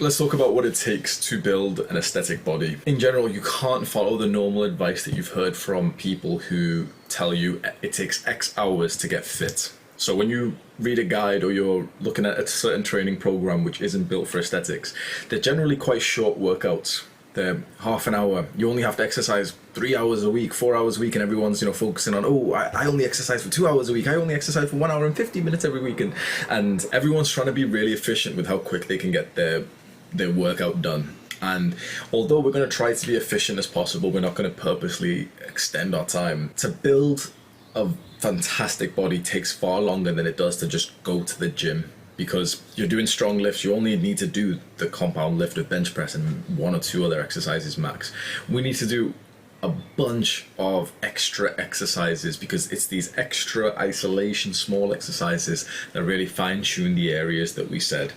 Let's talk about what it takes to build an aesthetic body. In general, you can't follow the normal advice that you've heard from people who tell you it takes X hours to get fit. So when you read a guide or you're looking at a certain training program which isn't built for aesthetics, they're generally quite short workouts. They're half an hour. You only have to exercise 3 hours a week, 4 hours a week, and everyone's focusing on, oh, I only exercise for 2 hours a week. I only exercise for 1 hour and 50 minutes every week, and everyone's trying to be really efficient with how quick they can get their workout done. And although we're going to try to be efficient as possible, we're not going to purposely extend our time. To build a fantastic body takes far longer than it does to just go to the gym, because you're doing strong lifts. You only need to do the compound lift of bench press and 1 or 2 other exercises max. We need to do a bunch of extra exercises, because it's these extra isolation small exercises that really fine-tune the areas that we said.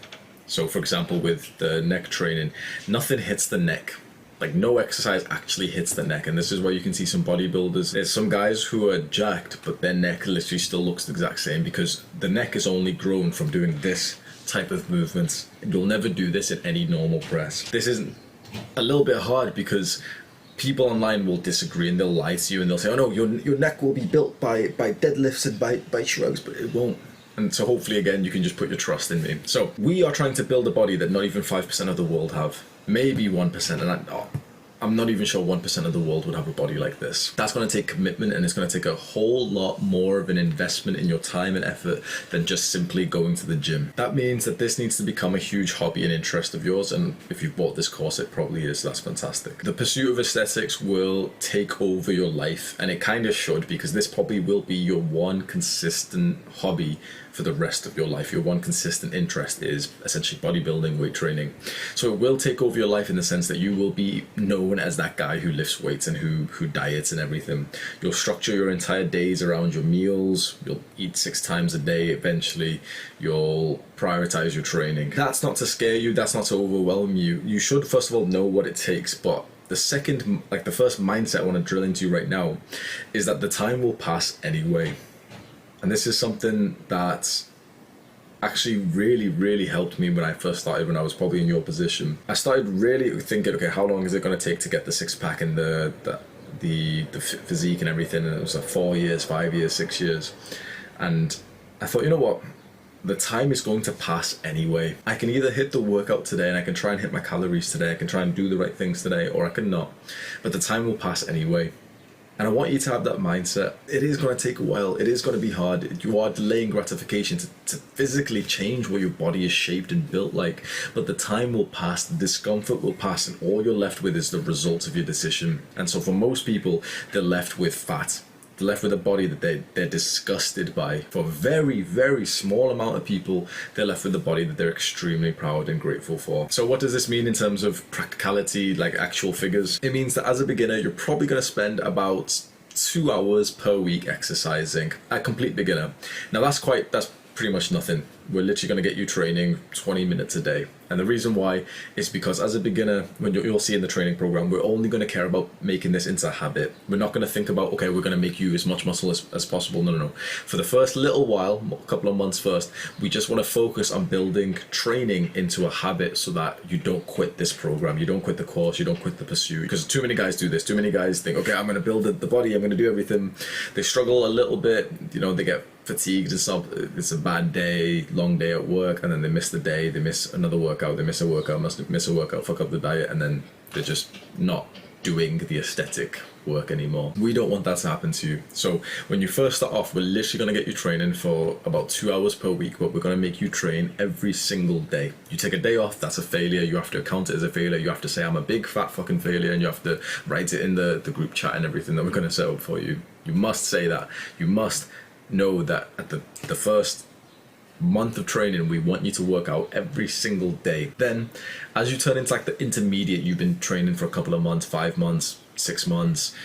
So for example, with the neck training, nothing hits the neck. Like, no exercise actually hits the neck, and this is where you can see some bodybuilders. There's some guys who are jacked, but their neck literally still looks the exact same, because the neck is only grown from doing this type of movements. You'll never do this in any normal press. This isn't a little bit hard because people online will disagree and they'll lie to you and they'll say, oh no, your neck will be built by deadlifts and by shrugs, but it won't. And so hopefully, again, you can just put your trust in me. So we are trying to build a body that not even 5% of the world have. Maybe 1%, and I'm not even sure 1% of the world would have a body like this. That's going to take commitment, and it's going to take a whole lot more of an investment in your time and effort than just simply going to the gym. That means that this needs to become a huge hobby and interest of yours, and if you've bought this course, it probably is. That's fantastic. The pursuit of aesthetics will take over your life, and it kind of should, because this probably will be your one consistent hobby for the rest of your life. Your one consistent interest is essentially bodybuilding, weight training. So it will take over your life in the sense that you will be known as that guy who lifts weights and who diets and everything. You'll structure your entire days around your meals. You'll eat 6 times a day eventually. You'll prioritize your training. That's not to scare you, that's not to overwhelm you. You should first of all know what it takes, but the first mindset I want to drill into right now is that the time will pass anyway. And this is something that actually really, really helped me when I first started, when I was probably in your position. I started really thinking, okay, how long is it going to take to get the 6-pack and the physique and everything? And it was like 4 years, 5 years, 6 years. And I thought, you know what? The time is going to pass anyway. I can either hit the workout today and I can try and hit my calories today. I can try and do the right things today, or I can not. But the time will pass anyway. And I want you to have that mindset. It is going to take a while. It is going to be hard. You are delaying gratification to physically change what your body is shaped and built like. But the time will pass, the discomfort will pass, and all you're left with is the result of your decision. And so for most people, they're left with fat. They're left with a body that they're disgusted by. For a very, very small amount of people, they're left with a body that they're extremely proud and grateful for. So what does this mean in terms of practicality, like actual figures? It means that as a beginner, you're probably going to spend about 2 hours per week exercising. A complete beginner. Now that's pretty much nothing. We're literally going to get you training 20 minutes a day. And the reason why is because as a beginner, when you'll see in the training program, we're only going to care about making this into a habit. We're not going to think about, okay, we're going to make you as much muscle as possible. No. For the first little while, a couple of months first, we just want to focus on building training into a habit so that you don't quit this program. You don't quit the course. You don't quit the pursuit. Because too many guys do this. Too many guys think, okay, I'm going to build the body. I'm going to do everything. They struggle a little bit. They get fatigued and stuff. It's a bad day, long day at work, and then they miss the day, they miss another workout, they miss a workout, fuck up the diet, and then they're just not doing the aesthetic work anymore. We don't want that to happen to you. So when you first start off, we're literally going to get you training for about 2 hours per week, but we're going to make you train every single day. You take a day off, that's a failure. You have to account it as a failure. You have to say, I'm a big fat fucking failure, and you have to write it in the group chat and everything that we're going to set up for you. You must say that. You must know that at the first month of training, we want you to work out every single day. Then as you turn into like the intermediate, you've been training for a couple of months, 5 months, 6 months,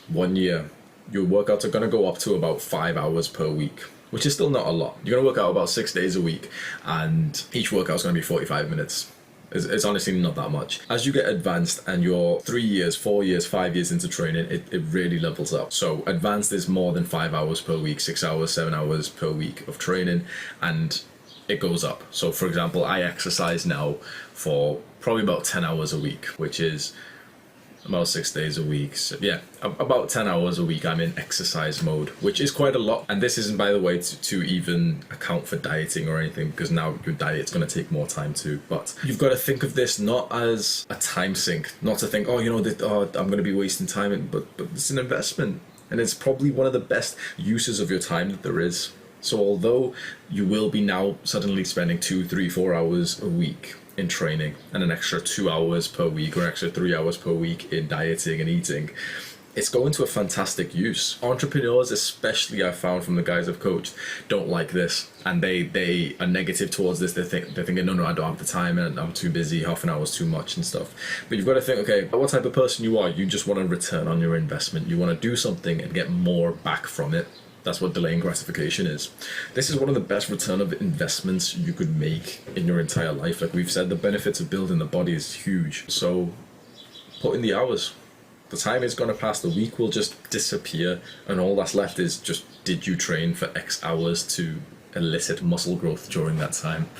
1 year, your workouts are going to go up to about 5 hours per week, which is still not a lot. You're going to work out about 6 days a week, and each workout is going to be 45 minutes. It's honestly not that much. As you get advanced and you're 3 years, 4 years, 5 years into training, it really levels up. So advanced is more than 5 hours per week, 6 hours, 7 hours per week of training. And it goes up. So for example, I exercise now for probably about 10 hours a week, which is about 6 days a week. So yeah, about 10 hours a week I'm in exercise mode, which is quite a lot. And this isn't, by the way, to even account for dieting or anything, because now your diet's going to take more time too. But you've got to think of this not as a time sink, not to think, oh, you know, I'm going to be wasting time, but it's an investment. And it's probably one of the best uses of your time that there is. So although you will be now suddenly spending 2, 3, 4 hours a week in training and an extra 2 hours per week or an extra 3 hours per week in dieting and eating, it's going to a fantastic use. Entrepreneurs, especially, I've found from the guys I've coached, don't like this, and they are negative towards this. They're thinking, no, I don't have the time and I'm too busy, half an hour is too much and stuff. But you've got to think, okay, what type of person you are. You just want a return on your investment. You want to do something and get more back from it. That's what delaying gratification is. This is one of the best return of investments you could make in your entire life. Like we've said, the benefits of building the body is huge. So put in the hours. The time is going to pass, the week will just disappear, and all that's left is just, did you train for X hours to elicit muscle growth during that time?